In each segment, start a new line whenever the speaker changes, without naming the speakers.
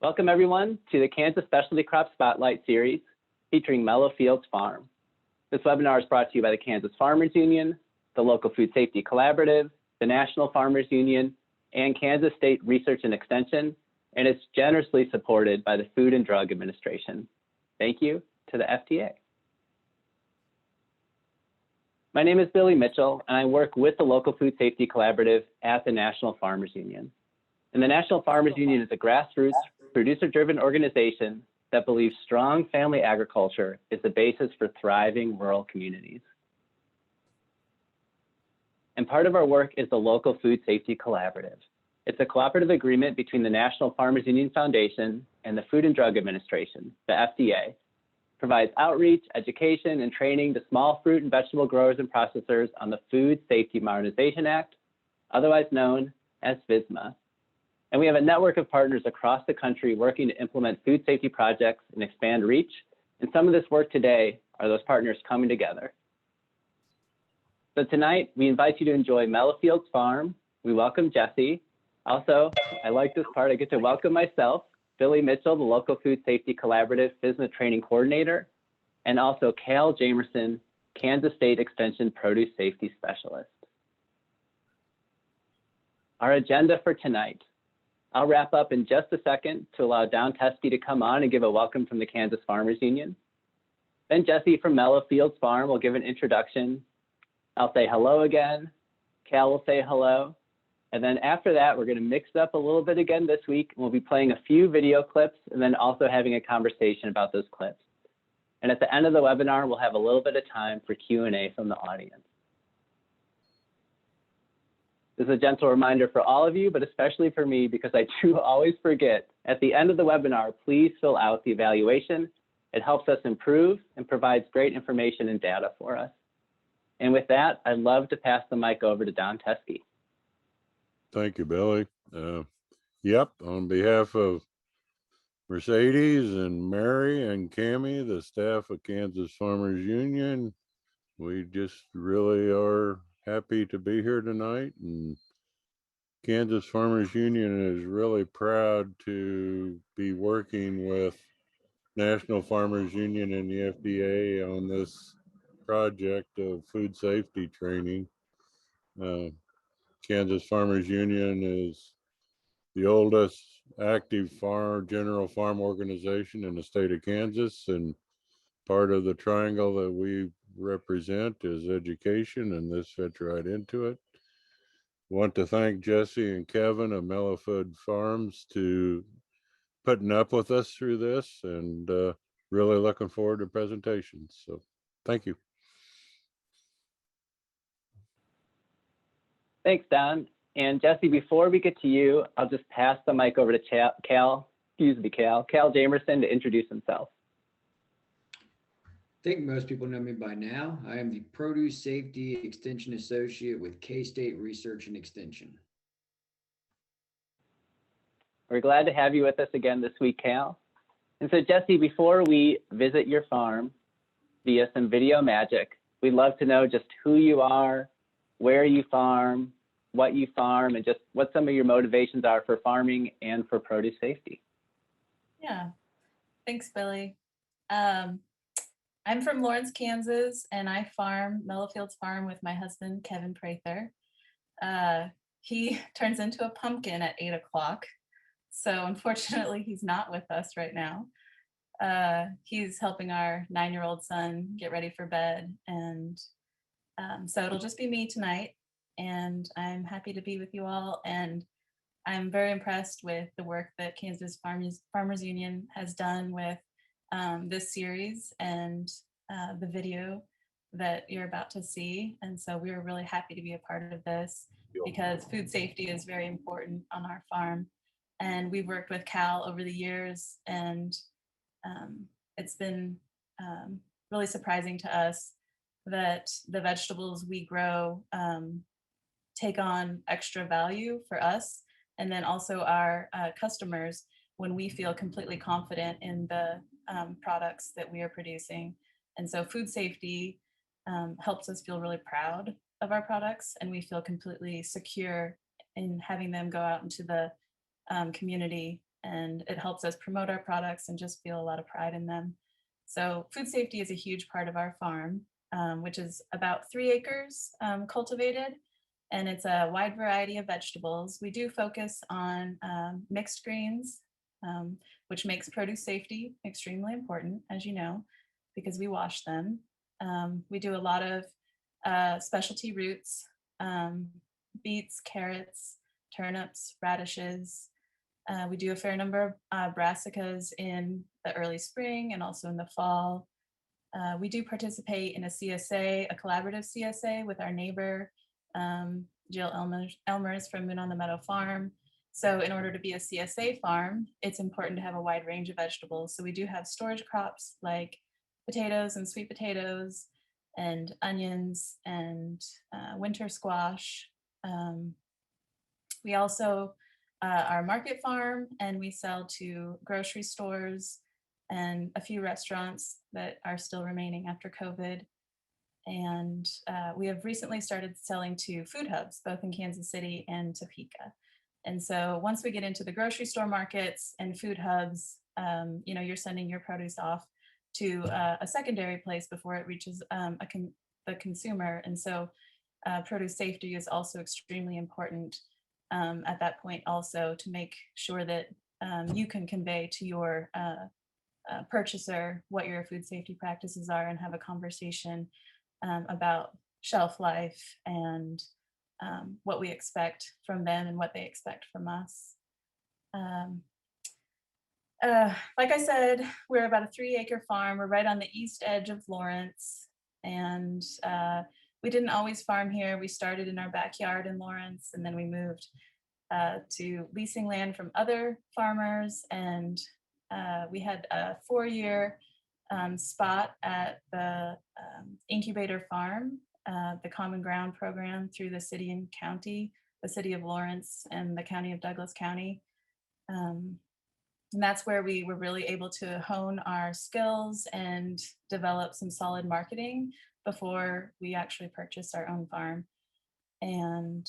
Welcome everyone to the Kansas Specialty Crop Spotlight Series featuring Mellowfields Farm. This webinar is brought to you by the Kansas Farmers Union, the Local Food Safety Collaborative, the National Farmers Union, and Kansas State Research and Extension, and it's generously supported by the Food and Drug Administration. Thank you to the FTA. My name is Billy Mitchell, and I work with the Local Food Safety Collaborative at the National Farmers Union. And the National Farmers Union is a grassroots, producer-driven organization that believes strong family agriculture is the basis for thriving rural communities. And part of our work is the Local Food Safety Collaborative. It's a cooperative agreement between the National Farmers Union Foundation and the Food and Drug Administration, the FDA, provides outreach, education, and training to small fruit and vegetable growers and processors on the Food Safety Modernization Act, otherwise known as FSMA. And we have a network of partners across the country working to implement food safety projects and expand reach. And some of this work today are those partners coming together. So tonight, we invite you to enjoy Mellowfields Farm. We welcome Jessi. Also, I like this part, I get to welcome myself, Billy Mitchell, the Local Food Safety Collaborative FSMA Training Coordinator, and also Cal Jameson, Kansas State Extension Produce Safety Specialist. Our agenda for tonight. I'll wrap up in just a second to allow Don Teskey to come on and give a welcome from the Kansas Farmers Union. Then Jessi from Mellowfields Farm will give an introduction. I'll say hello again. Cal will say hello. And then after that, we're going to mix it up a little bit again this week. We'll be playing a few video clips and then also having a conversation about those clips. And at the end of the webinar, we'll have a little bit of time for Q&A from the audience. This is a gentle reminder for all of you, but especially for me, because I do always forget. At the end of the webinar, please fill out the evaluation. It helps us improve and provides great information and data for us. And with that, I'd love to pass the mic over to Don Teskey.
Thank you, Billy. Yep, on behalf of Mercedes and Mary and Cammie, the staff of Kansas Farmers Union, we just really are happy to be here tonight. And Kansas Farmers Union is really proud to be working with National Farmers Union and the FDA on this project of food safety training. Kansas Farmers Union is the oldest active general farm organization in the state of Kansas, and part of the triangle that we represent is education, and this fits right into it. Want to thank Jessi and Kevin of Mellowfields Farms to putting up with us through this, and really looking forward to presentations. So thank you.
Thanks, Don. And Jessi, before we get to you, I'll just pass the mic over to Cal Jamerson to introduce himself.
I think most people know me by now. I am the Produce Safety Extension Associate with K-State Research and Extension.
We're glad to have you with us again this week, Cal. And so Jessi, before we visit your farm via some video magic, we'd love to know just who you are, where you farm, what you farm, and just what some of your motivations are for farming and for produce safety.
Yeah, thanks, Billy. I'm from Lawrence, Kansas, and I farm Mellowfields Farm with my husband, Kevin Prather. He turns into a pumpkin at 8 o'clock. So unfortunately, he's not with us right now. He's helping our 9-year-old son get ready for bed. And so it'll just be me tonight. And I'm happy to be with you all. And I'm very impressed with the work that Kansas Farmers Union has done with this series and the video that you're about to see. And so we're really happy to be a part of this because food safety is very important on our farm. And we've worked with Cal over the years, and it's been really surprising to us that the vegetables we grow take on extra value for us, and then also our customers when we feel completely confident in the products that we are producing. And so food safety helps us feel really proud of our products, and we feel completely secure in having them go out into the community and it helps us promote our products and just feel a lot of pride in them. So food safety is a huge part of our farm, which is about 3 acres cultivated, and it's a wide variety of vegetables. We do focus on mixed greens, which makes produce safety extremely important, as you know, because we wash them. We do a lot of specialty roots, beets, carrots, turnips, radishes. We do a fair number of brassicas in the early spring and also in the fall. We do participate in a CSA, a collaborative CSA with our neighbor, Jill Elmers from Moon on the Meadow Farm. So in order to be a CSA farm, it's important to have a wide range of vegetables. So we do have storage crops like potatoes and sweet potatoes and onions and winter squash. We also are a market farm, and we sell to grocery stores and a few restaurants that are still remaining after COVID. And we have recently started selling to food hubs, both in Kansas City and Topeka. And so once we get into the grocery store markets and food hubs, you know, you're sending your produce off to a secondary place before it reaches the consumer. And so produce safety is also extremely important at that point, also to make sure that you can convey to your purchaser what your food safety practices are and have a conversation about shelf life and what we expect from them and what they expect from us. Like I said, we're about a 3-acre farm. We're right on the east edge of Lawrence, and we didn't always farm here. We started in our backyard in Lawrence, and then we moved to leasing land from other farmers, and we had a 4-year spot at the incubator farm, the Common Ground program through the city and county, the city of Lawrence and the county of Douglas County. And that's where we were really able to hone our skills and develop some solid marketing before we actually purchased our own farm. And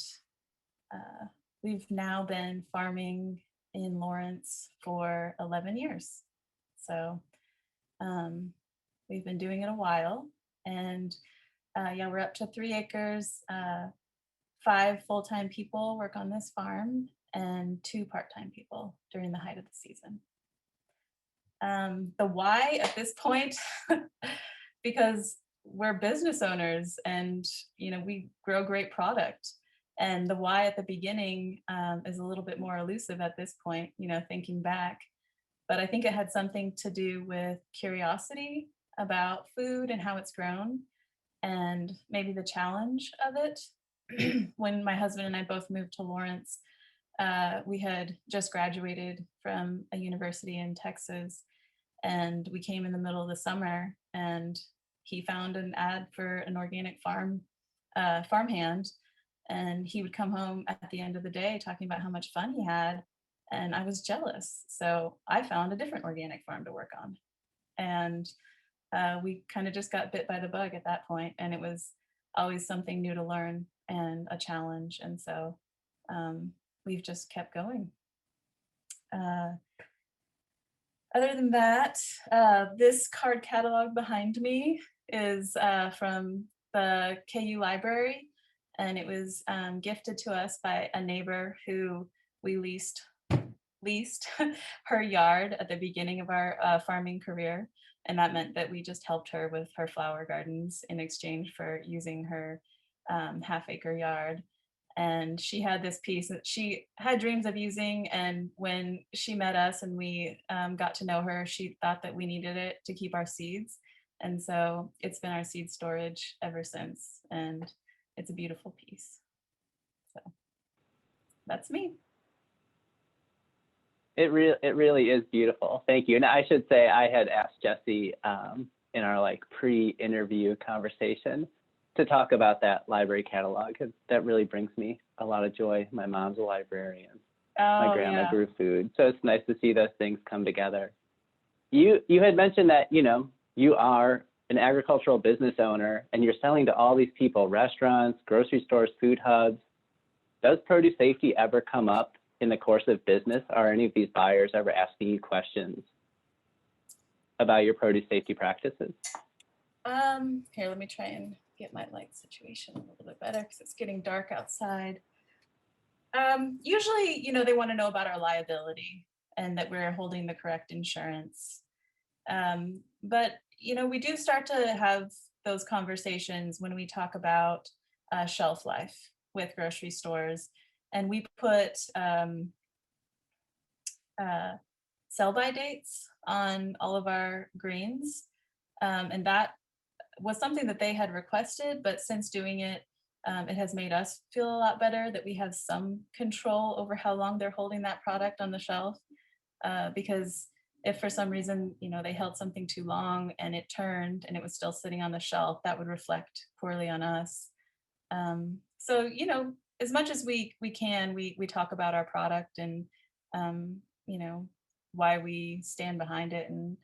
we've now been farming in Lawrence for 11 years. So we've been doing it a while. And yeah, we're up to 3 acres. 5 full-time people work on this farm and 2 part-time people during the height of the season. The why at this point, because we're business owners and, you know, we grow great product. And the why at the beginning is a little bit more elusive at this point, you know, thinking back. But I think it had something to do with curiosity about food and how it's grown, and maybe the challenge of it. When my husband and I both moved to Lawrence, we had just graduated from a university in Texas, and we came in the middle of the summer, and he found an ad for an organic farmhand, and he would come home at the end of the day talking about how much fun he had, and I was jealous. So I found a different organic farm to work on, and we kind of just got bit by the bug at that point, and it was always something new to learn and a challenge. And so we've just kept going. Other than that, this card catalog behind me is from the KU library, and it was gifted to us by a neighbor who we leased her yard at the beginning of our farming career. And that meant that we just helped her with her flower gardens in exchange for using her half-acre yard. And she had this piece that she had dreams of using, and when she met us and we got to know her, she thought that we needed it to keep our seeds. And so it's been our seed storage ever since, and it's a beautiful piece. So that's me.
It really is beautiful. Thank you. And I should say I had asked Jessi in our like pre-interview conversation to talk about that library catalog, because that really brings me a lot of joy. My mom's a librarian. My grandma grew food. So it's nice to see those things come together. You had mentioned that, you know, you are an agricultural business owner and you're selling to all these people, restaurants, grocery stores, food hubs. Does produce safety ever come up in the course of business? Are any of these buyers ever asking you questions about your produce safety practices?
Here, let me try and get my light situation a little bit better because it's getting dark outside. Usually, they want to know about our liability and that we're holding the correct insurance. But, we do start to have those conversations when we talk about shelf life with grocery stores. And we put sell-by dates on all of our greens. And that was something that they had requested, but since doing it, it has made us feel a lot better that we have some control over how long they're holding that product on the shelf. Because if for some reason, they held something too long and it turned and it was still sitting on the shelf, that would reflect poorly on us. So, as much as we can, we talk about our product and, why we stand behind it and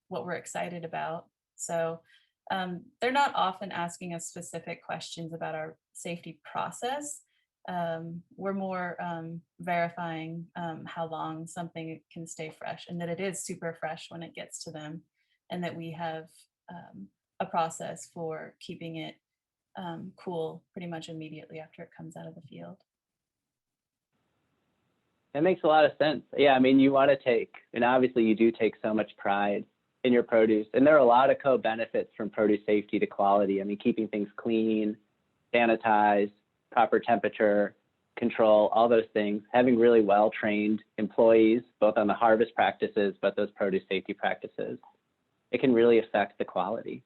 what we're excited about. So they're not often asking us specific questions about our safety process. We're more verifying how long something can stay fresh and that it is super fresh when it gets to them, and that we have a process for keeping it cool pretty much immediately after it comes out of the field.
That makes a lot of sense. Yeah, I mean, you want to take, and obviously you do take so much pride in your produce, and there are a lot of co-benefits from produce safety to quality. I mean, keeping things clean, sanitized, proper temperature control, all those things, having really well-trained employees, both on the harvest practices, but those produce safety practices, it can really affect the quality.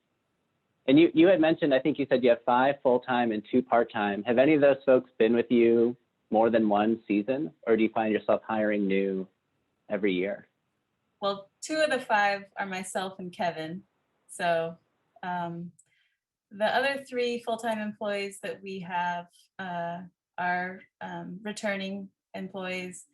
And you had mentioned, I think you said you have 5 full-time and 2 part-time. Have any of those folks been with you more than one season, or do you find yourself hiring new every year?
Well, 2 of the 5 are myself and Kevin. So the other 3 full-time employees that we have are returning employees.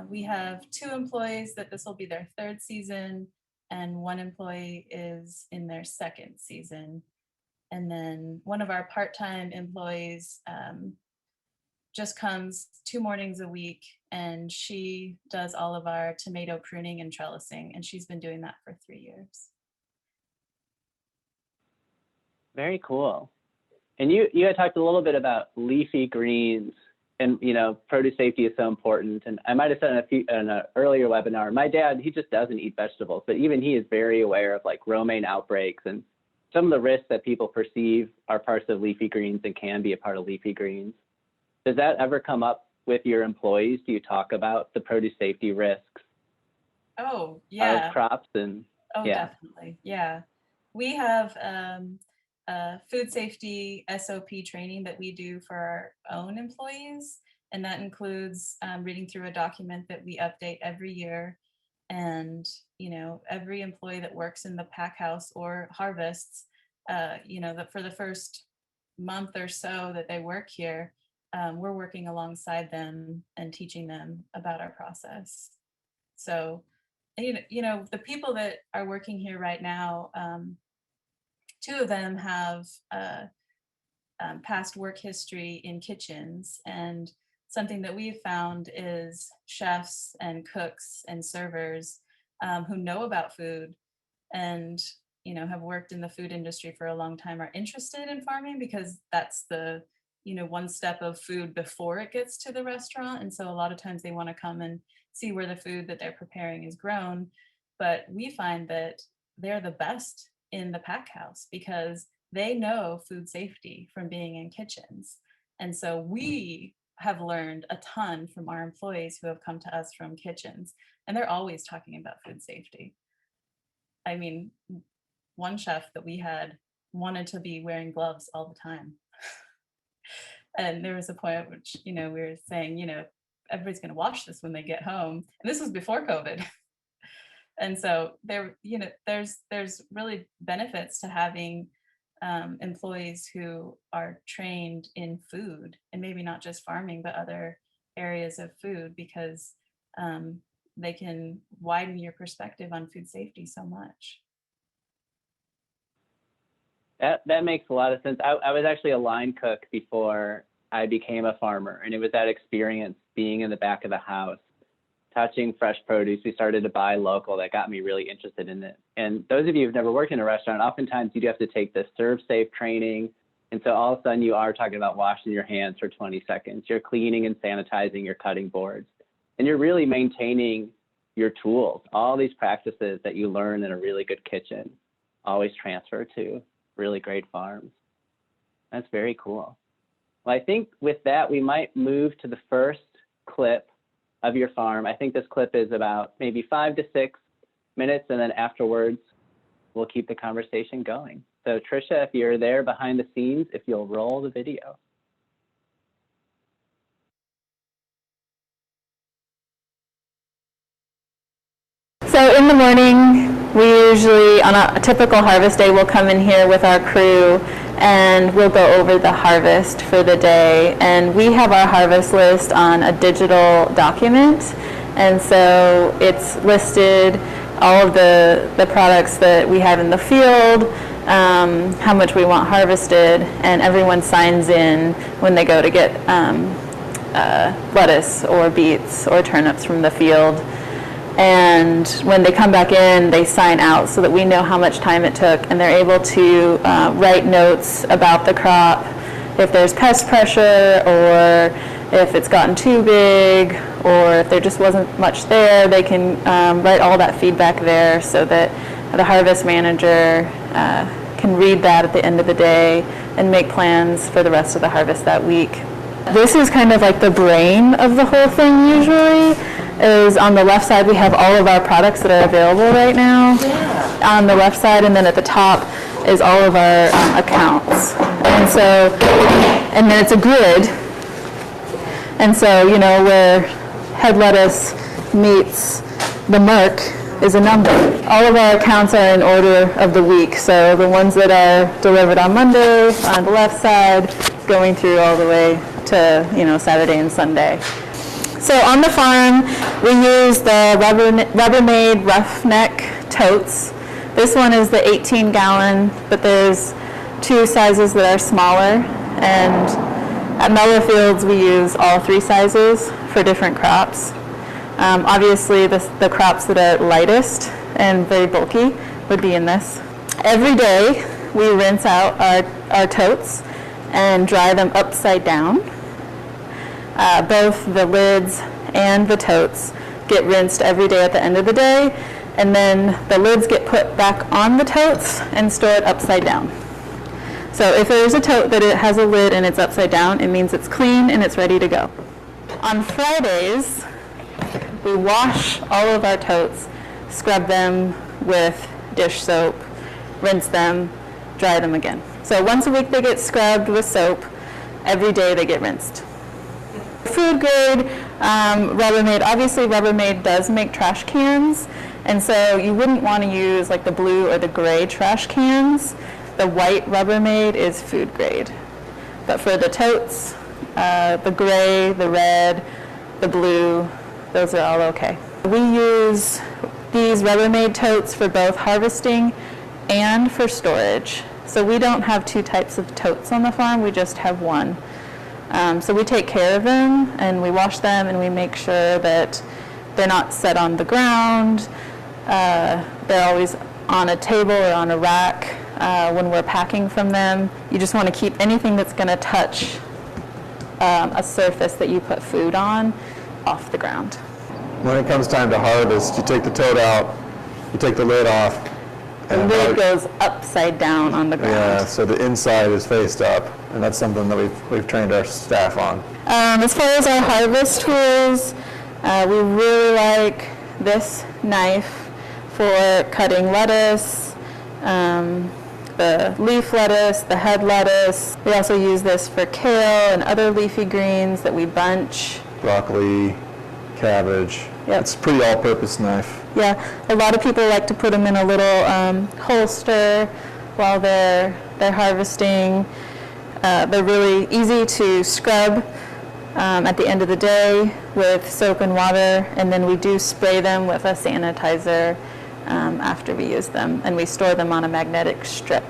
We have 2 employees that this will be their 3rd season, and 1 employee is in their 2nd season. And then one of our part-time employees just comes 2 mornings a week, and she does all of our tomato pruning and trellising, and she's been doing that for 3 years.
Very cool. And you had talked a little bit about leafy greens, and produce safety is so important. And I might have said in an earlier webinar, my dad, he just doesn't eat vegetables, but even he is very aware of like romaine outbreaks and some of the risks that people perceive are parts of leafy greens and can be a part of leafy greens. Does that ever come up with your employees? Do you talk about the produce safety risks?
Oh, yeah.
Of crops and yeah.
Definitely. Yeah. We have food safety SOP training that we do for our own employees. And that includes reading through a document that we update every year. And, every employee that works in the pack house or harvests, that for the first month or so that they work here, we're working alongside them and teaching them about our process. So, the people that are working here right now, 2 of them have past work history in kitchens, and something that we've found is chefs and cooks and servers who know about food and have worked in the food industry for a long time are interested in farming, because that's the one step of food before it gets to the restaurant. And so a lot of times they want to come and see where the food that they're preparing is grown. But we find that they're the best in the pack house because they know food safety from being in kitchens. And so we have learned a ton from our employees who have come to us from kitchens, and they're always talking about food safety. I mean, one chef that we had wanted to be wearing gloves all the time. And there was a point at which, we were saying, everybody's going to wash this when they get home. And this was before COVID. And so there's really benefits to having employees who are trained in food, and maybe not just farming, but other areas of food, because they can widen your perspective on food safety so much.
That makes a lot of sense. I was actually a line cook before I became a farmer. And it was that experience being in the back of the house, touching fresh produce. We started to buy local. That got me really interested in it. And those of you who've never worked in a restaurant, oftentimes you do have to take this serve safe training. And so all of a sudden you are talking about washing your hands for 20 seconds. You're cleaning and sanitizing your cutting boards. And you're really maintaining your tools. All these practices that you learn in a really good kitchen always transfer to really great farms. That's very cool. Well, I think with that, we might move to the first clip of your farm. I think this clip is about maybe 5 to 6 minutes, and then afterwards, we'll keep the conversation going. So Tricia, if you're there behind the scenes, if you'll roll the video.
So in the morning, we usually, on a typical harvest day, we'll come in here with our crew and we'll go over the harvest for the day. And we have our harvest list on a digital document. And so it's listed all of the products that we have in the field, how much we want harvested, and everyone signs in when they go to get lettuce or beets or turnips from the field. And when they come back in, they sign out so that we know how much time it took, and they're able to write notes about the crop, if there's pest pressure, or if it's gotten too big, or if there just wasn't much there. They can write all that feedback there so that the harvest manager can read that at the end of the day and make plans for the rest of the harvest that week. This is kind of like the brain of the whole thing usually. Is on the left side we have all of our products that are available right now. Yeah. On the left side, and then at the top is all of our accounts. And then it's a grid. And so, you know, where head lettuce meets the Merc is a number. All of our accounts are in order of the week. So the ones that are delivered on Monday on the left side, going through all the way to, you know, Saturday and Sunday. So on the farm, we use the Rubbermaid Roughneck Totes. This one is the 18-gallon, but there's 2 sizes that are smaller. And at Mellowfields, we use all 3 sizes for different crops. Obviously, the crops that are lightest and very bulky would be in this. Every day, we rinse out our totes and dry them upside down. Both the lids and the totes get rinsed every day at the end of the day, and then the lids get put back on the totes and stored upside down. So if there's a tote that it has a lid and it's upside down, it means it's clean and it's ready to go. On Fridays, we wash all of our totes, scrub them with dish soap, rinse them, dry them again. So once a week they get scrubbed with soap, every day they get rinsed. Food grade Rubbermaid, obviously Rubbermaid does make trash cans, and so you wouldn't want to use like the blue or the gray trash cans. The white Rubbermaid is food grade. But for the totes, the gray, the red, the blue, those are all okay. We use these Rubbermaid totes for both harvesting and for storage. So we don't have 2 types of totes on the farm, we just have one. So we take care of them and we wash them and we make sure that they're not set on the ground. They're always on a table or on a rack when we're packing from them. You just want to keep anything that's going to touch a surface that you put food on off the ground.
When it comes time to harvest, you take the tote out, you take the lid off.
The lid goes upside down on the ground.
Yeah, so the inside is faced up, and that's something that we've trained our staff on.
As far as our harvest tools, we really like this knife for cutting lettuce, the leaf lettuce, the head lettuce. We also use this for kale and other leafy greens that we bunch.
Broccoli, cabbage.
Yep.
It's a pretty all-purpose knife.
Yeah, a lot of people like to put them in a little holster while they're harvesting. They're really easy to scrub at the end of the day with soap and water, and then we do spray them with a sanitizer after we use them, and we store them on a magnetic strip.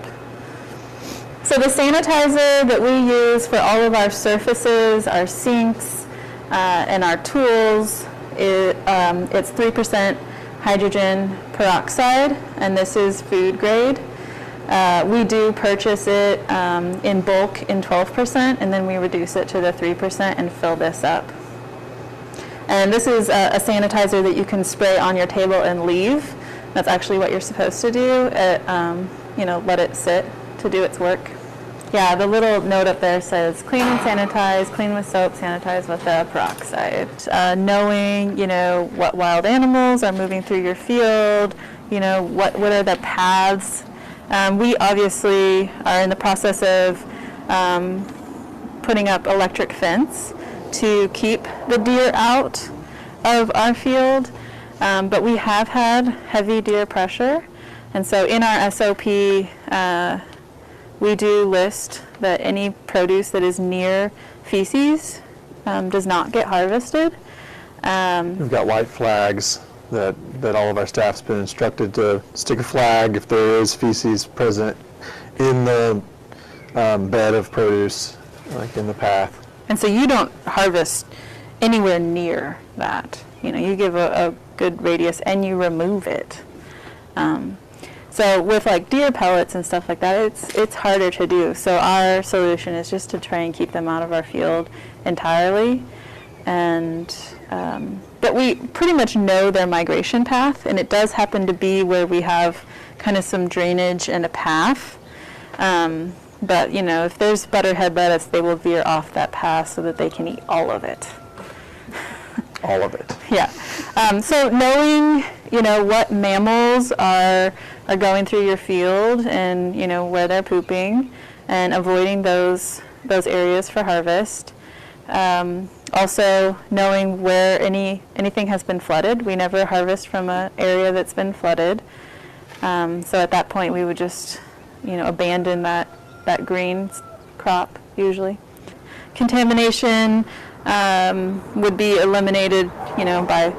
So the sanitizer that we use for all of our surfaces, our sinks, and our tools, it's 3% hydrogen peroxide, and this is food grade. We do purchase it in bulk in 12%, and then we reduce it to the 3% and fill this up. And this is a sanitizer that you can spray on your table and leave. That's actually what you're supposed to do. Let it sit to do its work. Yeah, the little note up there says clean and sanitize, clean with soap, sanitize with the peroxide. Knowing, what wild animals are moving through your field, what are the paths. We obviously are in the process of putting up electric fence to keep the deer out of our field, but we have had heavy deer pressure, and so in our SOP we do list that any produce that is near feces does not get harvested.
We've got white flags that all of our staff's been instructed to stick a flag if there is feces present in the bed of produce, like in the path.
And so you don't harvest anywhere near that. You give a good radius and you remove it. So with like deer pellets and stuff like that, it's harder to do. So our solution is just to try and keep them out of our field entirely. And but we pretty much know their migration path, and it does happen to be where we have kind of some drainage and a path. But, if there's butterhead lettuce, they will veer off that path so that they can eat all of it.
All of it.
Yeah. So knowing, what mammals are going through your field and, where they're pooping, and avoiding those areas for harvest. Also knowing where anything has been flooded. We never harvest from an area that's been flooded. So at that point, we would just, abandon that green crop usually. Contamination would be eliminated, by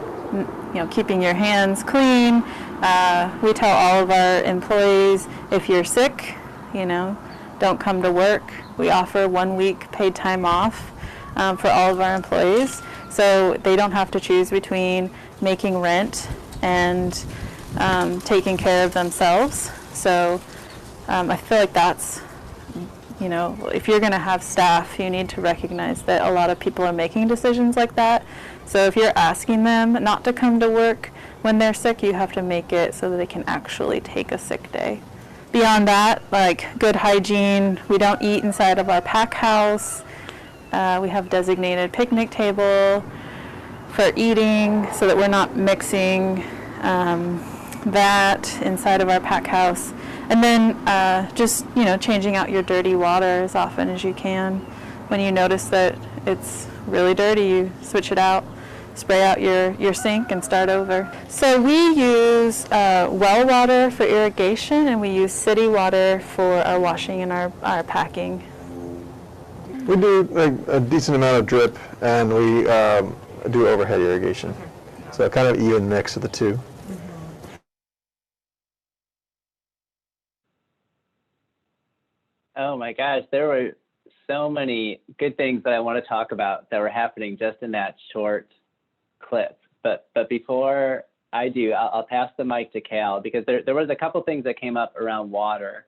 keeping your hands clean. We tell all of our employees, if you're sick, don't come to work. We offer 1 week paid time off for all of our employees, so they don't have to choose between making rent and taking care of themselves. So I feel like that's, if you're going to have staff, you need to recognize that a lot of people are making decisions like that. So if you're asking them not to come to work when they're sick, you have to make it so that they can actually take a sick day. Beyond that, like good hygiene, we don't eat inside of our pack house. We have designated picnic table for eating so that we're not mixing that inside of our pack house. And then just, changing out your dirty water as often as you can. When you notice that it's really dirty, you switch it out, spray out your sink and start over. So we use well water for irrigation, and we use city water for our washing and our packing.
We do a decent amount of drip, and we do overhead irrigation. So kind of even mix of the two.
Oh my gosh, there were so many good things that I want to talk about that were happening just in that short clip. But before I do, I'll pass the mic to Cal, because there was a couple things that came up around water.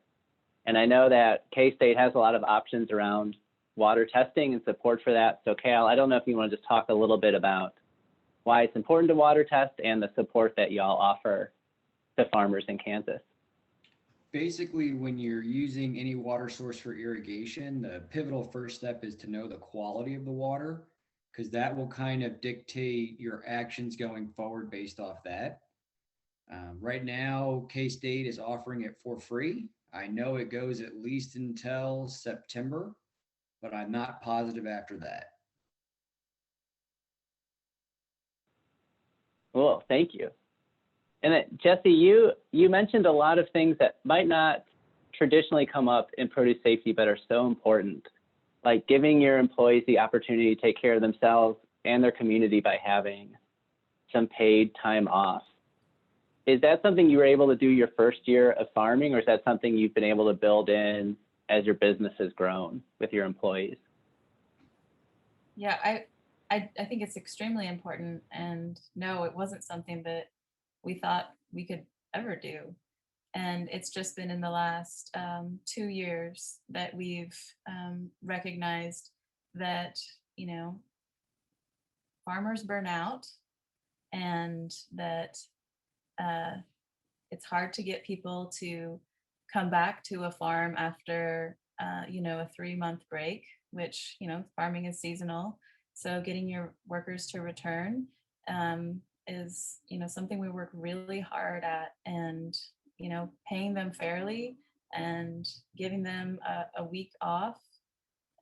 And I know that K-State has a lot of options around water testing and support for that. So Cal, I don't know if you want to just talk a little bit about why it's important to water test and the support that y'all offer to farmers in Kansas.
Basically, when you're using any water source for irrigation, the pivotal first step is to know the quality of the water, because that will kind of dictate your actions going forward based off that. Right now, K-State is offering it for free. I know it goes at least until September, but I'm not positive after that.
Cool, thank you. And then, Jessi, you mentioned a lot of things that might not traditionally come up in produce safety, but are so important, like giving your employees the opportunity to take care of themselves and their community by having some paid time off. Is that something you were able to do your first year of farming, or is that something you've been able to build in as your business has grown with your employees?
Yeah, I think it's extremely important. And no, it wasn't something that we thought we could ever do. And it's just been in the last 2 years that we've recognized that, farmers burn out, and that it's hard to get people to come back to a farm after, a 3-month break, which, farming is seasonal. So getting your workers to return is, something we work really hard at, and, paying them fairly and giving them a week off,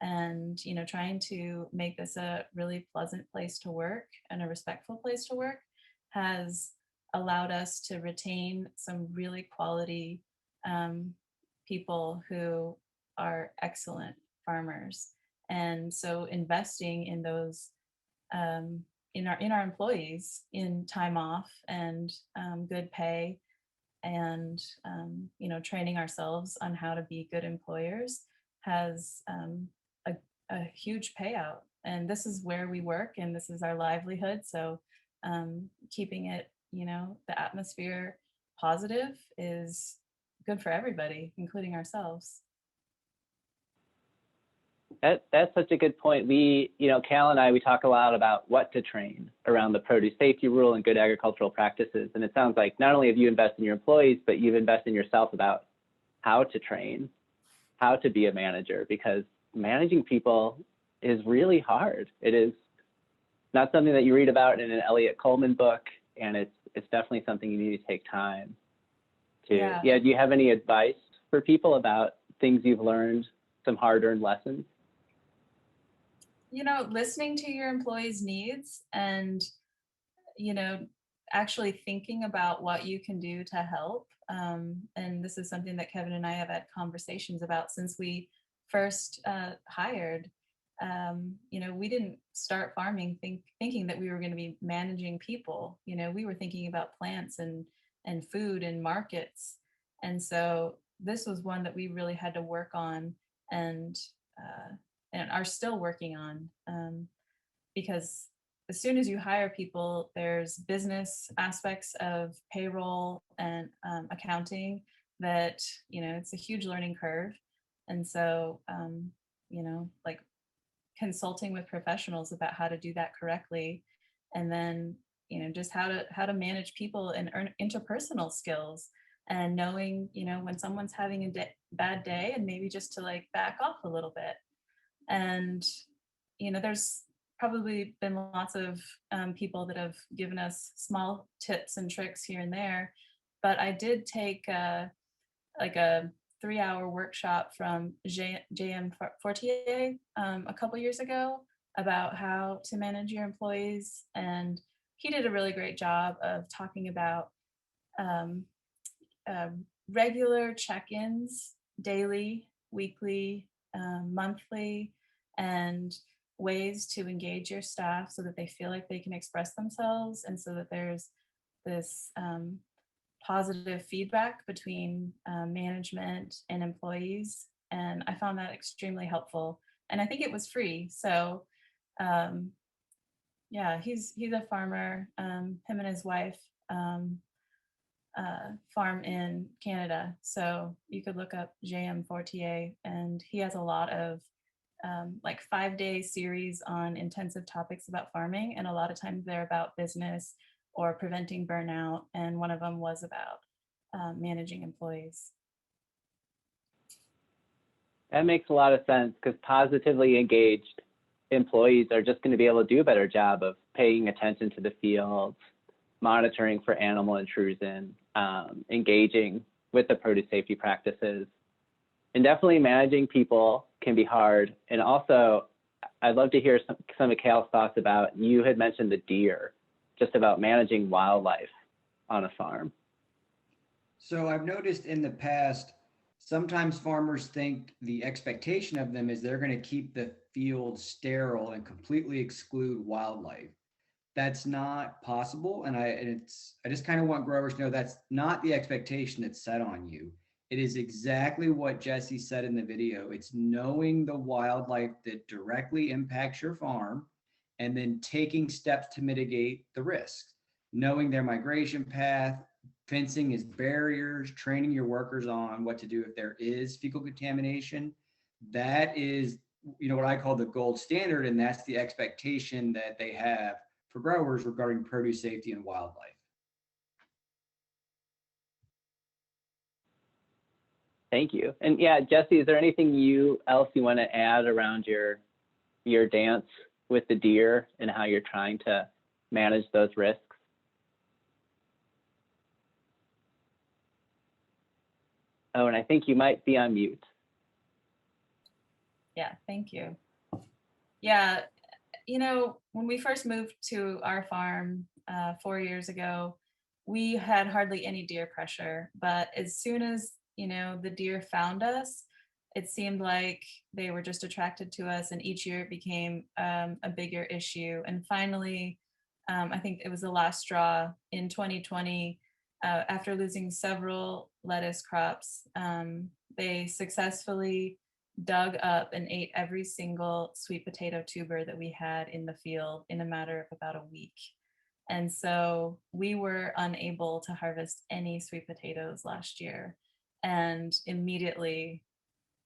and, trying to make this a really pleasant place to work and a respectful place to work has allowed us to retain some really quality people who are excellent farmers. And so investing in those in our employees, in time off and good pay, and training ourselves on how to be good employers has a huge payout. And this is where we work, and this is our livelihood. So keeping it, the atmosphere positive is good for everybody, including ourselves.
That's such a good point. We, Cal and I, we talk a lot about what to train around the produce safety rule and good agricultural practices. And it sounds like not only have you invested in your employees, but you've invested in yourself about how to train, how to be a manager, because managing people is really hard. It is not something that you read about in an Elliott Coleman book, and it's definitely something you need to take time to. Yeah. Do you have any advice for people about things you've learned, some hard-earned lessons?
Listening to your employees' needs and, actually thinking about what you can do to help. And this is something that Kevin and I have had conversations about since we first hired. We didn't start farming thinking that we were going to be managing people. We were thinking about plants and food and markets. And so this was one that we really had to work on and are still working on, because as soon as you hire people, there's business aspects of payroll and accounting that, it's a huge learning curve. And so, like consulting with professionals about how to do that correctly, and then, just how to manage people and earn interpersonal skills, and knowing, when someone's having a bad day, and maybe just to like back off a little bit. And, there's probably been lots of people that have given us small tips and tricks here and there, but I did take a 3-hour workshop from J.M. Fortier a couple years ago about how to manage your employees. And he did a really great job of talking about regular check-ins, daily, weekly, monthly, and ways to engage your staff so that they feel like they can express themselves, and so that there's this positive feedback between management and employees. And I found that extremely helpful. And I think it was free. So he's a farmer. Him and his wife farm in Canada. So you could look up J.M. Fortier, and he has a lot of 5-day series on intensive topics about farming. And a lot of times they're about business or preventing burnout. And one of them was about managing employees.
That makes a lot of sense, because positively engaged employees are just going to be able to do a better job of paying attention to the fields, monitoring for animal intrusion, engaging with the produce safety practices. And definitely managing people can be hard. And also, I'd love to hear some of Cal's thoughts about, you had mentioned the deer, just about managing wildlife on a farm.
So I've noticed in the past, sometimes farmers think the expectation of them is they're going to keep the field sterile and completely exclude wildlife. That's not possible. And I just kind of want growers to know that's not the expectation that's set on you. It is exactly what Jessi said in the video. It's knowing the wildlife that directly impacts your farm and then taking steps to mitigate the risks, knowing their migration path, fencing is barriers, training your workers on what to do if there is fecal contamination. That is, what I call the gold standard, and that's the expectation that they have for growers regarding produce safety and wildlife.
Thank you. And yeah, Jessi, is there anything else you want to add around your dance with the deer and how you're trying to manage those risks? Oh, and I think you might be on mute.
Yeah, thank you. Yeah, when we first moved to our farm 4 years ago, we had hardly any deer pressure, but as soon as the deer found us, it seemed like they were just attracted to us, and each year it became a bigger issue. And finally, I think it was the last straw in 2020, after losing several lettuce crops, they successfully dug up and ate every single sweet potato tuber that we had in the field in a matter of about a week. And so we were unable to harvest any sweet potatoes last year. And immediately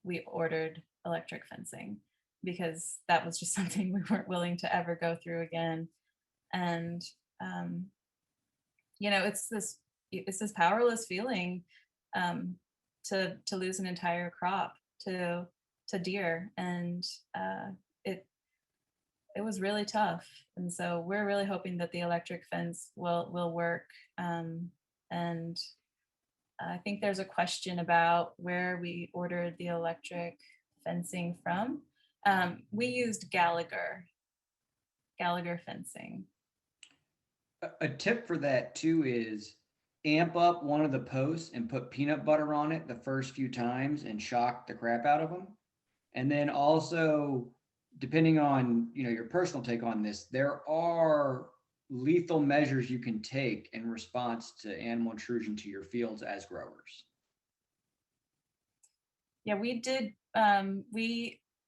we ordered electric fencing because that was just something we weren't willing to ever go through again. And, it's this powerless feeling to lose an entire crop to deer. And it was really tough. And so we're really hoping that the electric fence will work. And I think there's a question about where we ordered the electric fencing from. We used Gallagher fencing.
A tip for that too is amp up one of the posts and put peanut butter on it the first few times and shock the crap out of them. And then also, depending on your personal take on this, there are lethal measures you can take in response to animal intrusion to your fields as growers.
Yeah, we did.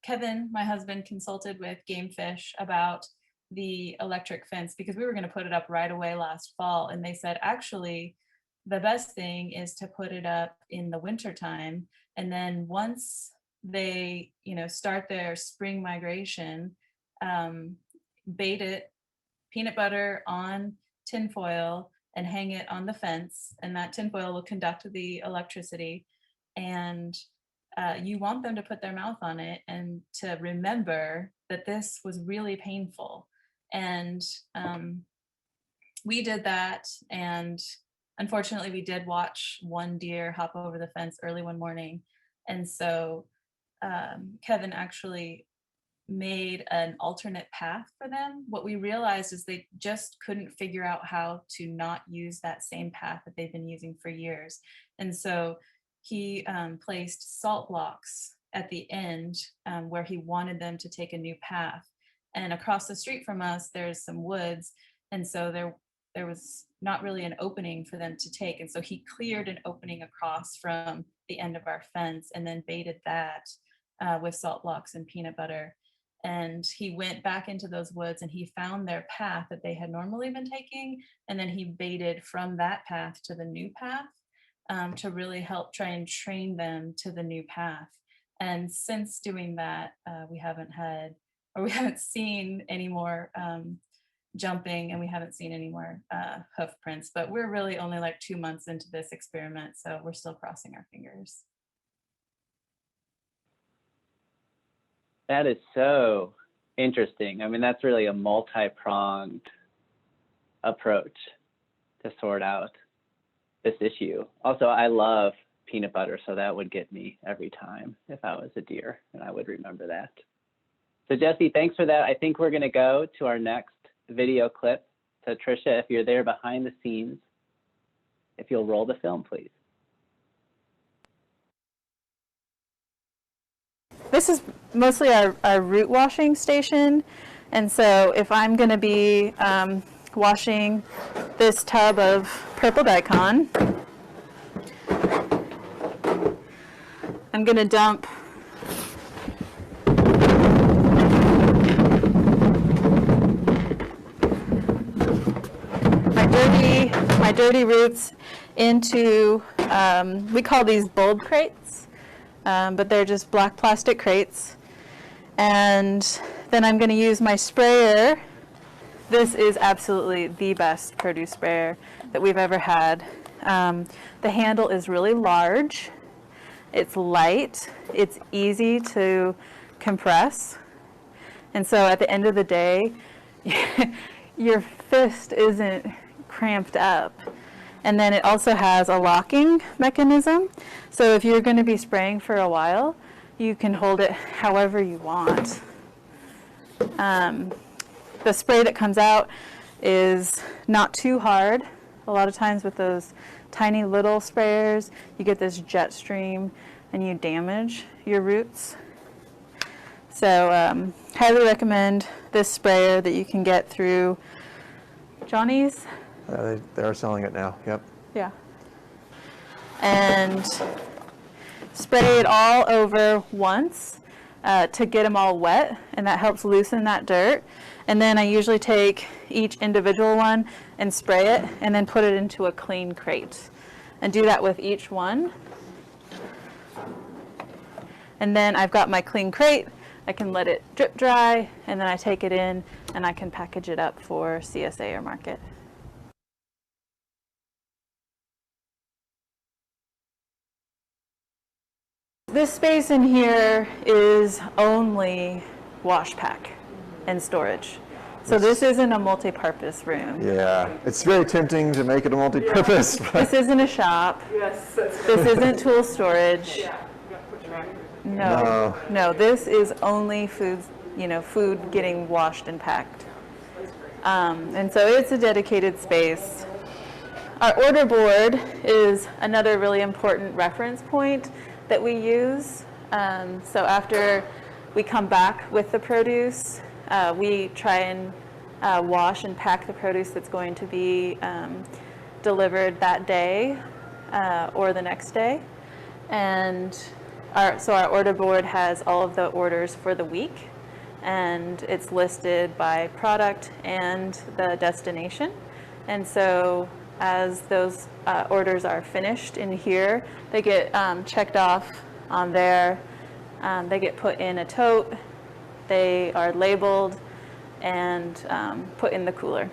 Kevin, my husband, consulted with Game Fish about the electric fence because we were going to put it up right away last fall. And they said, actually, the best thing is to put it up in the wintertime. And then once they, start their spring migration, bait it, peanut butter on tinfoil and hang it on the fence. And that tinfoil will conduct the electricity. And you want them to put their mouth on it and to remember that this was really painful. And we did that. And unfortunately, we did watch one deer hop over the fence early one morning. And so Kevin actually made an alternate path for them. What we realized is they just couldn't figure out how to not use that same path that they've been using for years. And so he placed salt blocks at the end where he wanted them to take a new path. And across the street from us, there's some woods. And so there was not really an opening for them to take. And so he cleared an opening across from the end of our fence and then baited that with salt blocks and peanut butter. And he went back into those woods and he found their path that they had normally been taking. And then he baited from that path to the new path to really help try and train them to the new path. And since doing that, we haven't seen any more jumping, and we haven't seen any more hoof prints, but we're really only like 2 months into this experiment, so we're still crossing our fingers.
That is so interesting. I mean, that's really a multi-pronged approach to sort out this issue. Also, I love peanut butter, so that would get me every time if I was a deer, and I would remember that. So Jessi, thanks for that. I think we're gonna go to our next video clip. So Tricia, if you're there behind the scenes, if you'll roll the film, please.
This is mostly our root washing station. And so if I'm going to be washing this tub of purple daikon, I'm going to dump my dirty roots into, we call these bulb crates, but they're just black plastic crates. And then I'm going to use my sprayer. This is absolutely the best produce sprayer that we've ever had. The handle is really large. It's light. It's easy to compress. And so at the end of the day, your fist isn't cramped up. And then it also has a locking mechanism. So if you're going to be spraying for a while, you can hold it however you want. The spray that comes out is not too hard. A lot of times with those tiny little sprayers, you get this jet stream and you damage your roots. So highly recommend this sprayer that you can get through Johnny's.
They are selling it now, yep.
Yeah. And spray it all over once to get them all wet, and that helps loosen that dirt. And then I usually take each individual one and spray it and then put it into a clean crate. And do that with each one. And then I've got my clean crate. I can let it drip dry, and then I take it in and I can package it up for CSA or market. This space in here is only wash pack and storage. So this isn't a multi-purpose room.
Yeah, it's very tempting to make it a multi-purpose.
Yeah. This isn't a shop. Yes. This isn't tool storage.
Yeah.
No, this is only food, food getting washed and packed. And so it's a dedicated space. Our order board is another really important reference point that we use. So after we come back with the produce, we try and wash and pack the produce that's going to be delivered that day or the next day. And so our order board has all of the orders for the week, and it's listed by product and the destination. And so as those orders are finished in here, they get checked off on there. They get put in a tote. They are labeled and put in the cooler,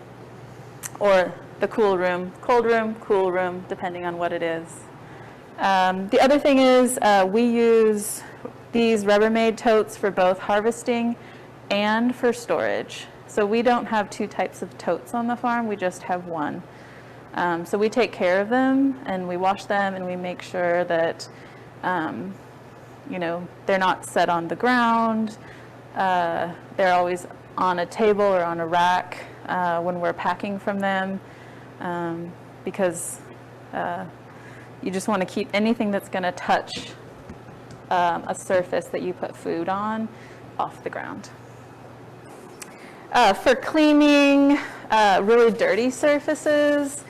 or the cool room, cool room, depending on what it is. The other thing is we use these Rubbermaid totes for both harvesting and for storage. So we don't have two types of totes on the farm, we just have one. So we take care of them and we wash them and we make sure that they're not set on the ground. They're always on a table or on a rack when we're packing from them, because you just want to keep anything that's going to touch a surface that you put food on off the ground. For cleaning really dirty surfaces,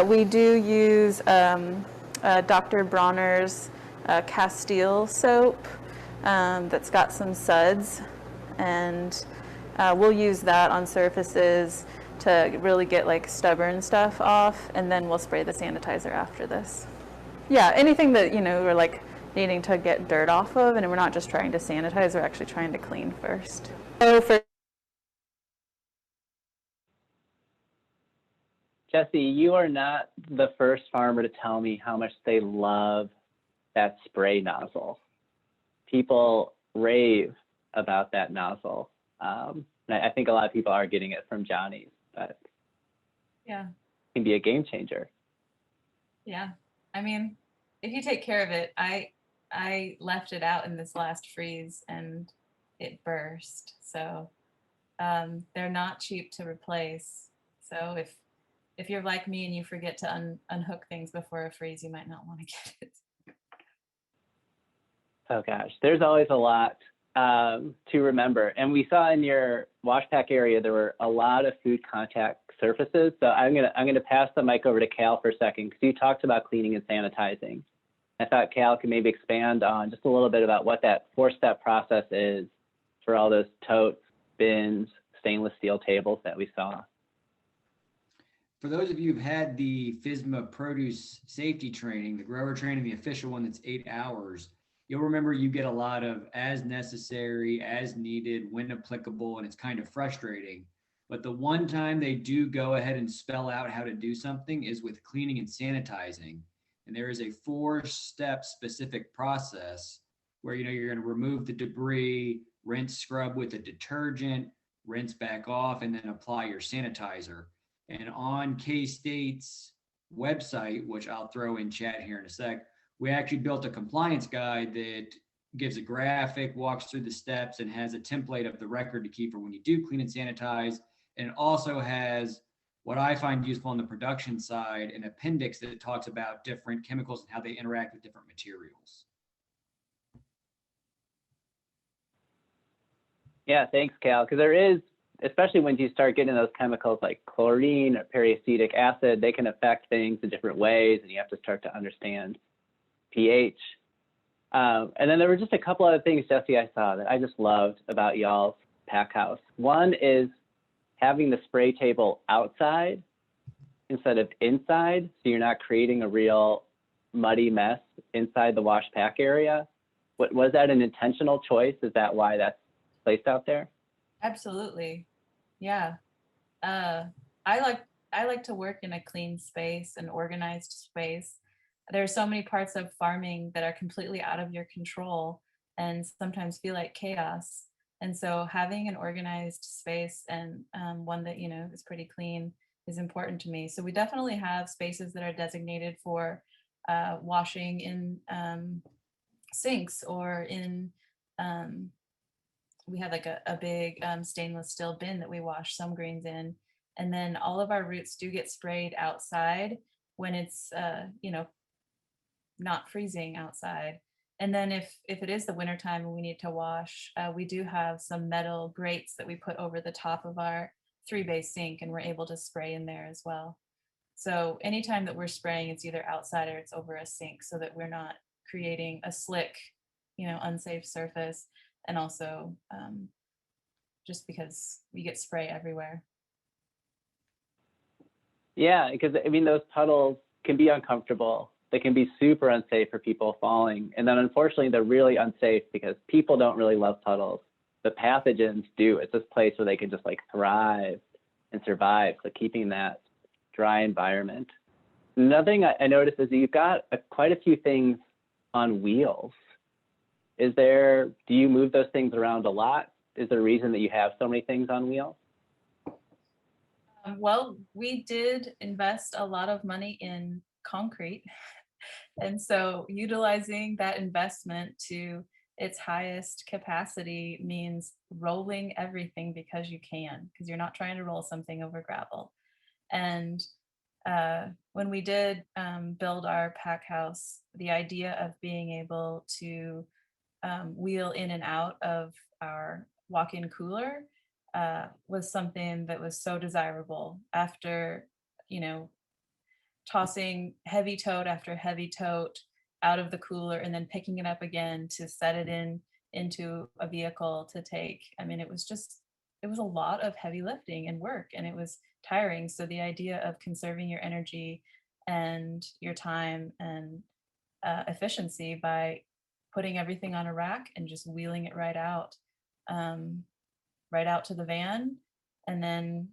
we do use Dr. Bronner's Castile soap that's got some suds, and we'll use that on surfaces to really get like stubborn stuff off, and then we'll spray the sanitizer after this. Yeah, anything that we're like needing to get dirt off of, and we're not just trying to sanitize, we're actually trying to clean first. So for
Jessi, you are not the first farmer to tell me how much they love that spray nozzle. People rave about that nozzle. And I think a lot of people are getting it from Johnny's, but
yeah,
it can be a game changer.
Yeah, I mean, if you take care of it, I left it out in this last freeze and it burst. So they're not cheap to replace. So if you're like me and you forget to unhook things before a freeze, you might not want to get it.
Oh gosh, there's always a lot to remember. And we saw in your wash pack area, there were a lot of food contact surfaces. So I'm gonna pass the mic over to Cal for a second, because you talked about cleaning and sanitizing. I thought Cal could maybe expand on just a little bit about what that 4-step process is for all those totes, bins, stainless steel tables that we saw.
For those of you who've had the FSMA produce safety training, the grower training, the official one that's 8 hours, you'll remember you get a lot of as necessary, as needed, when applicable, and it's kind of frustrating. But the one time they do go ahead and spell out how to do something is with cleaning and sanitizing. And there is a 4-step specific process where, you know, you're going to remove the debris, rinse, scrub with a detergent, rinse back off, and then apply your sanitizer. And on K-State's website, which I'll throw in chat here in a sec, we actually built a compliance guide that gives a graphic, walks through the steps, and has a template of the record to keep for when you do clean and sanitize. And it also has what I find useful on the production side, an appendix that talks about different chemicals and how they interact with different materials.
Yeah, thanks, Cal. Because there is, especially when you start getting those chemicals like chlorine or periacetic acid, they can affect things in different ways, and you have to start to understand pH. And then there were just a couple other things, Jessi, I saw that I just loved about y'all's pack house. One is having the spray table outside instead of inside, so you're not creating a real muddy mess inside the wash pack area. Was that an intentional choice? Is that why that's placed out there?
Absolutely. Yeah. I like to work in a clean space, an organized space. There are so many parts of farming that are completely out of your control and sometimes feel like chaos. And so having an organized space and one that, you know, is pretty clean is important to me. So we definitely have spaces that are designated for washing in sinks or in, we have like a big stainless steel bin that we wash some greens in. And then all of our roots do get sprayed outside when it's, you know, not freezing outside. And then if it is the wintertime and we need to wash, we do have some metal grates that we put over the top of our 3-bay sink, and we're able to spray in there as well. So anytime that we're spraying, it's either outside or it's over a sink, so that we're not creating a slick, you know, unsafe surface. And also just because we get spray everywhere.
Yeah, because I mean, those puddles can be uncomfortable. They can be super unsafe for people falling. And then unfortunately, they're really unsafe because people don't really love puddles. The pathogens do. It's this place where they can just like thrive and survive. So keeping that dry environment. Another thing I noticed is that you've got quite a few things on wheels. Do you move those things around a lot? Is there a reason that you have so many things on wheels?
Well, we did invest a lot of money in concrete. And so utilizing that investment to its highest capacity means rolling everything because you can, because you're not trying to roll something over gravel. And when we did build our pack house, the idea of being able to wheel in and out of our walk-in cooler was something that was so desirable after, you know, tossing heavy tote after heavy tote out of the cooler and then picking it up again to set it into a vehicle to take. I mean, it was a lot of heavy lifting and work, and it was tiring. So the idea of conserving your energy and your time and efficiency by putting everything on a rack and just wheeling it right out to the van. And then,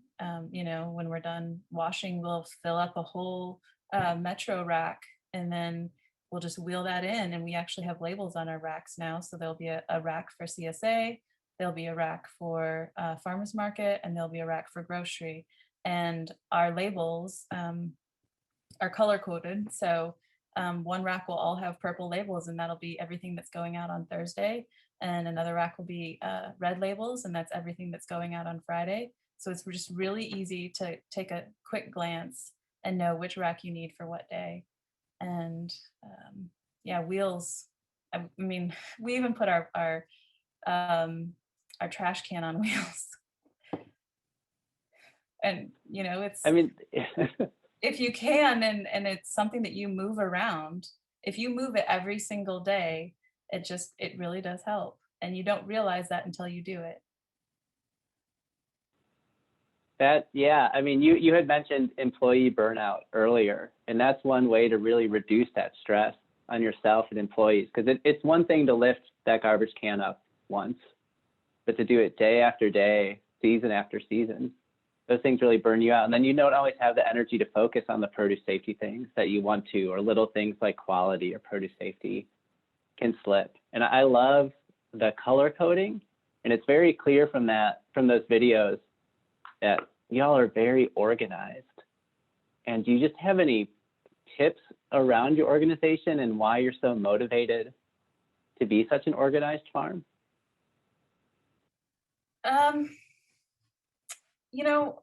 you know, when we're done washing, we'll fill up a whole Metro rack, and then we'll just wheel that in. And we actually have labels on our racks now. So there'll be a rack for CSA, there'll be a rack for farmers market, and there'll be a rack for grocery. And our labels are color coded. So one rack will all have purple labels, and that'll be everything that's going out on Thursday. And another rack will be red labels, and that's everything that's going out on Friday. So it's just really easy to take a quick glance and know which rack you need for what day. And yeah, wheels. I mean, we even put our trash can on wheels. And you know, it's. I
mean,
if you can, and it's something that you move around, if you move it every single day, it really does help. And you don't realize that until you do it.
Yeah, I mean, you had mentioned employee burnout earlier, and that's one way to really reduce that stress on yourself and employees, because it's one thing to lift that garbage can up once, but to do it day after day, season after season, those things really burn you out. And then you don't always have the energy to focus on the produce safety things that you want to, or little things like quality or produce safety can slip. And I love the color coding, and it's very clear from those videos that y'all are very organized. And do you just have any tips around your organization and why you're so motivated to be such an organized farm?
You know,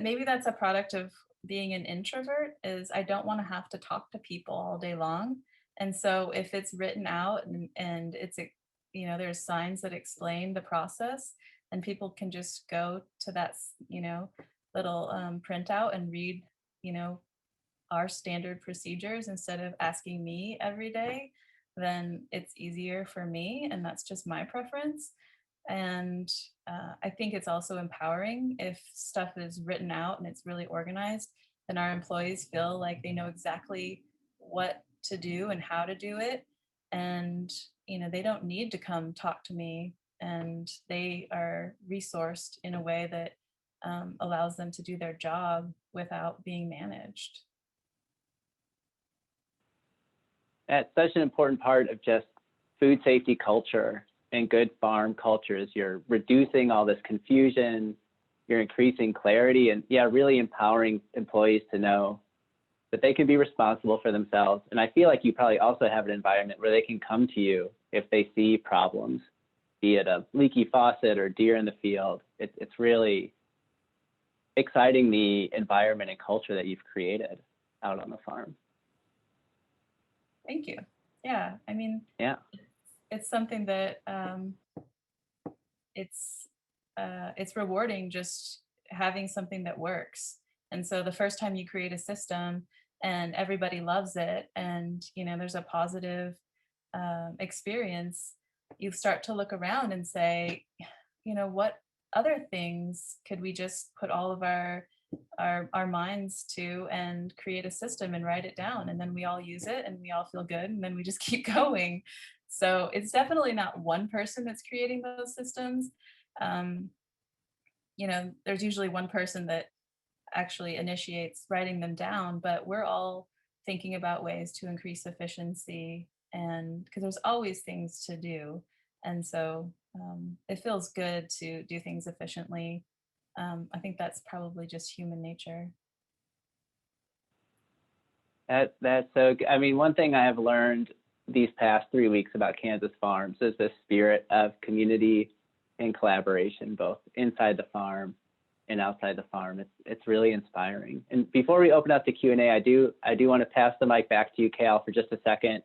maybe that's a product of being an introvert, is I don't want to have to talk to people all day long. And so if it's written out and it's, you know, there's signs that explain the process, and people can just go to that, you know, little printout and read, you know, our standard procedures instead of asking me every day, then it's easier for me. And that's just my preference. And I think it's also empowering if stuff is written out and it's really organized, then our employees feel like they know exactly what to do and how to do it. And, you know, they don't need to come talk to me, and they are resourced in a way that allows them to do their job without being managed.
That's such an important part of just food safety culture and good farm cultures. You're reducing all this confusion, you're increasing clarity, and really empowering employees to know that they can be responsible for themselves. And I feel like you probably also have an environment where they can come to you if they see problems, be it a leaky faucet or deer in the field. It's really exciting, the environment and culture that you've created out on the farm.
Thank you. Yeah, I mean, it's something that it's rewarding just having something that works. And so the first time you create a system and everybody loves it, and you know there's a positive experience, you start to look around and say, you know, what other things could we just put all of our minds to and create a system and write it down, and then we all use it and we all feel good, and then we just keep going. So it's definitely not one person that's creating those systems. You know, there's usually one person that actually initiates writing them down, but we're all thinking about ways to increase efficiency, and because there's always things to do. And so it feels good to do things efficiently. I think that's probably just human nature.
That's so good. I mean, one thing I have learned these past 3 weeks about Kansas farms is the spirit of community and collaboration, both inside the farm and outside the farm. It's really inspiring. And before we open up the Q&A, I do want to pass the mic back to you, Cal, for just a second,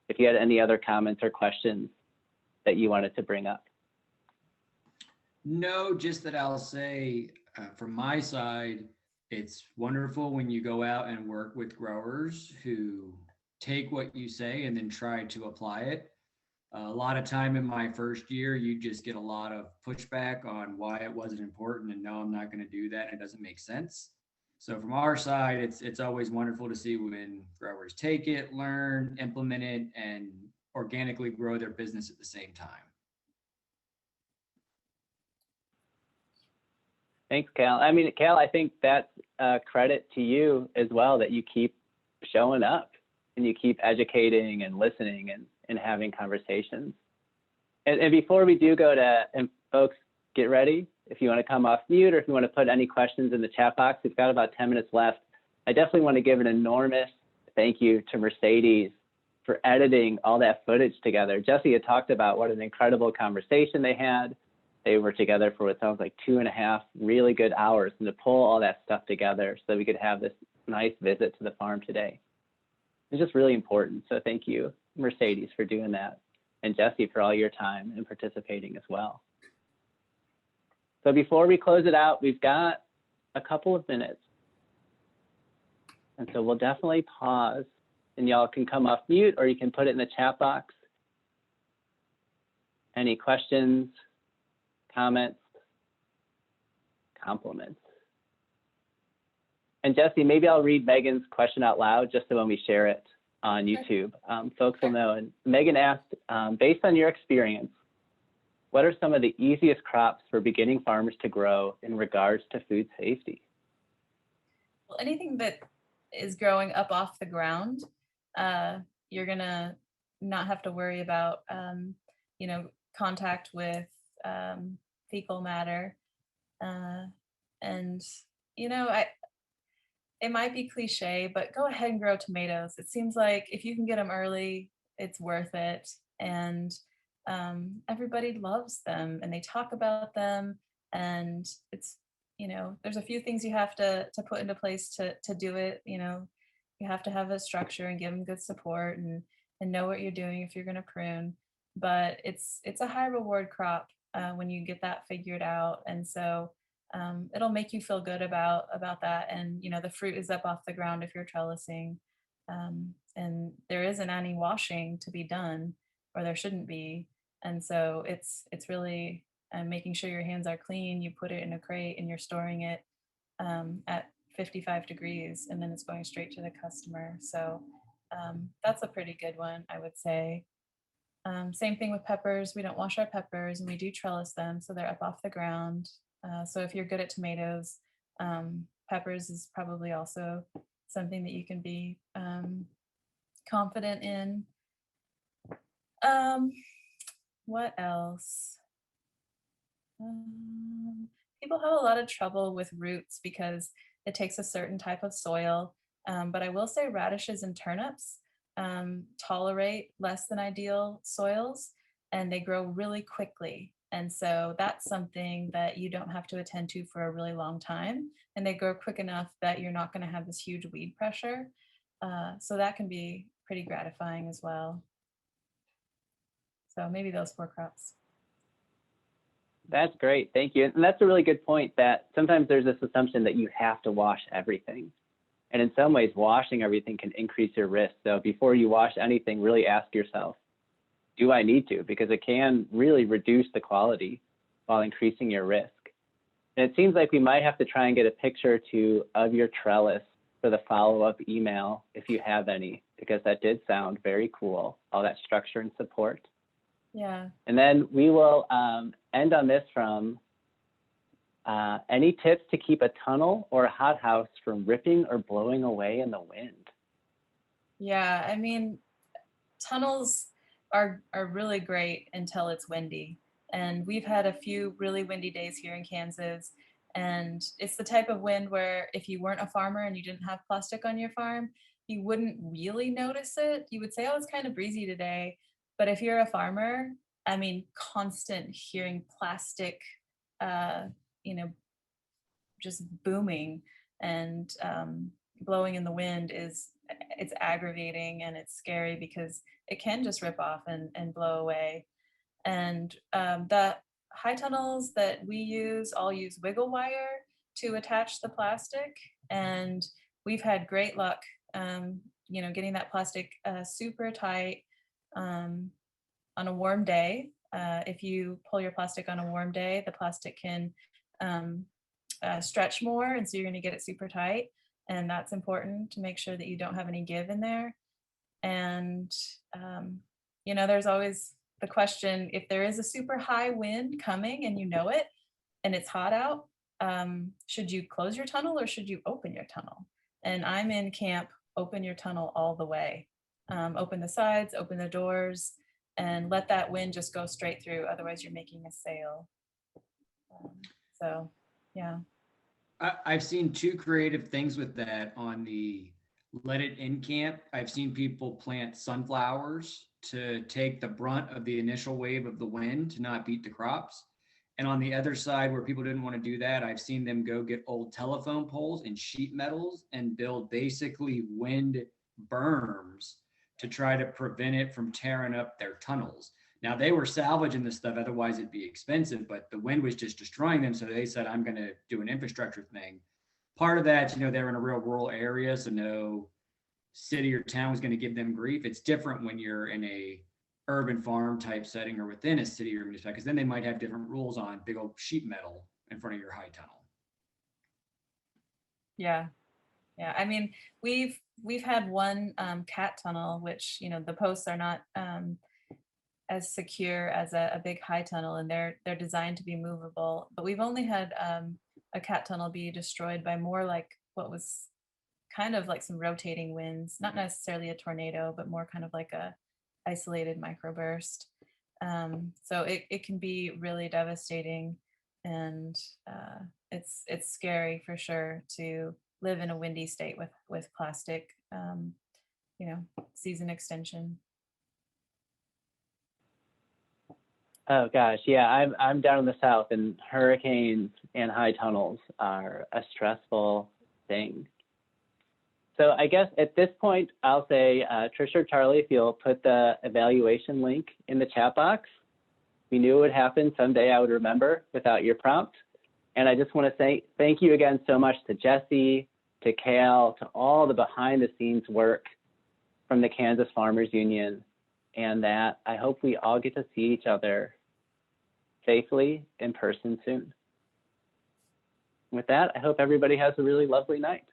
if you had any other comments or questions that you wanted to bring up.
No, just that I'll say from my side, it's wonderful when you go out and work with growers who take what you say and then try to apply it. A lot of time in my first year, you just get a lot of pushback on why it wasn't important, and no, I'm not going to do that, and it doesn't make sense. So from our side, it's always wonderful to see when growers take it, learn, implement it, and organically grow their business at the same time.
Thanks, Cal. I mean, Cal, I think that's a credit to you as well, that you keep showing up and you keep educating and listening and having conversations. And before we do go to, and folks, get ready. If you want to come off mute, or if you want to put any questions in the chat box, we've got about 10 minutes left. I definitely want to give an enormous thank you to Mercedes for editing all that footage together. Jessi had talked about what an incredible conversation they had. They were together for what sounds like 2.5 really good hours, and to pull all that stuff together so we could have this nice visit to the farm today. It's just really important. So thank you, Mercedes, for doing that, and Jessi for all your time and participating as well. So before we close it out, we've got a couple of minutes. And so we'll definitely pause and y'all can come off mute or you can put it in the chat box. Any questions, comments, compliments? And Jessi, maybe I'll read Megan's question out loud just so when we share it on YouTube, folks will know. And Megan asked, based on your experience, what are some of the easiest crops for beginning farmers to grow in regards to food safety?
Well, anything that is growing up off the ground, you're gonna not have to worry about, you know, contact with fecal matter. And, you know, it might be cliche, but go ahead and grow tomatoes. It seems like if you can get them early, it's worth it. And everybody loves them and they talk about them. And it's, you know, there's a few things you have to put into place to do it. You know, you have to have a structure and give them good support and know what you're doing if you're going to prune. But it's a high reward crop when you get that figured out. And so it'll make you feel good about that. And, you know, the fruit is up off the ground if you're trellising. And there isn't any washing to be done, or there shouldn't be. And so it's really making sure your hands are clean. You put it in a crate and you're storing it at 55 degrees, and then it's going straight to the customer. So that's a pretty good one, I would say. Same thing with peppers. We don't wash our peppers and we do trellis them, so they're up off the ground. So if you're good at tomatoes, peppers is probably also something that you can be confident in. What else? People have a lot of trouble with roots because it takes a certain type of soil. But I will say radishes and turnips tolerate less than ideal soils, and they grow really quickly. And so that's something that you don't have to attend to for a really long time. And they grow quick enough that you're not going to have this huge weed pressure. So that can be pretty gratifying as well. So maybe those 4 crops.
That's great. Thank you. And that's a really good point, that sometimes there's this assumption that you have to wash everything. And in some ways, washing everything can increase your risk. So before you wash anything, really ask yourself, do I need to? Because it can really reduce the quality while increasing your risk. And it seems like we might have to try and get a picture or two of your trellis for the follow-up email, if you have any, because that did sound very cool, all that structure and support.
Yeah.
And then we will end on this from any tips to keep a tunnel or a hothouse from ripping or blowing away in the wind?
Yeah, I mean, tunnels are really great until it's windy. And we've had a few really windy days here in Kansas. And it's the type of wind where if you weren't a farmer and you didn't have plastic on your farm, you wouldn't really notice it. You would say, oh, it's kind of breezy today. But if you're a farmer, I mean, constant hearing plastic, you know, just booming and blowing in the wind it's aggravating and it's scary because it can just rip off and blow away. And the high tunnels that we use all use wiggle wire to attach the plastic, and we've had great luck, you know, getting that plastic super tight on a warm day. If you pull your plastic on a warm day, the plastic can stretch more, and so you're going to get it super tight, and that's important to make sure that you don't have any give in there. And you know, there's always the question, if there is a super high wind coming and you know it and it's hot out, should you close your tunnel or should you open your tunnel? And I'm in camp, open your tunnel all the way. Open the sides, open the doors, and let that wind just go straight through. Otherwise you're making a sail. So yeah.
I've seen 2 creative things with that on the let it in camp. I've seen people plant sunflowers to take the brunt of the initial wave of the wind to not beat the crops. And on the other side, where people didn't want to do that, I've seen them go get old telephone poles and sheet metals and build basically wind berms to try to prevent it from tearing up their tunnels. Now, they were salvaging this stuff, otherwise it'd be expensive, but the wind was just destroying them. So they said, I'm going to do an infrastructure thing. Part of that, you know, they're in a real rural area, so no city or town was going to give them grief. It's different when you're in a urban farm type setting or within a city or municipality, because then they might have different rules on big old sheet metal in front of your high tunnel.
Yeah. Yeah. I mean, we've had one cat tunnel, which, you know, the posts are not as secure as a big high tunnel, and they're designed to be movable. But we've only had a cat tunnel be destroyed by more like what was kind of like some rotating winds, not necessarily a tornado, but more kind of like a isolated microburst. So it can be really devastating, and it's scary for sure to live in a windy state with plastic, you know, season extension.
Oh gosh, yeah, I'm down in the south, and hurricanes and high tunnels are a stressful thing. So I guess at this point, I'll say, Trisha or Charlie, if you'll put the evaluation link in the chat box. We knew it would happen someday. I would remember without your prompt. And I just want to say thank you again so much to Jessi, to Cal, to all the behind the scenes work from the Kansas Farmers Union, and that I hope we all get to see each other safely in person soon. With that, I hope everybody has a really lovely night.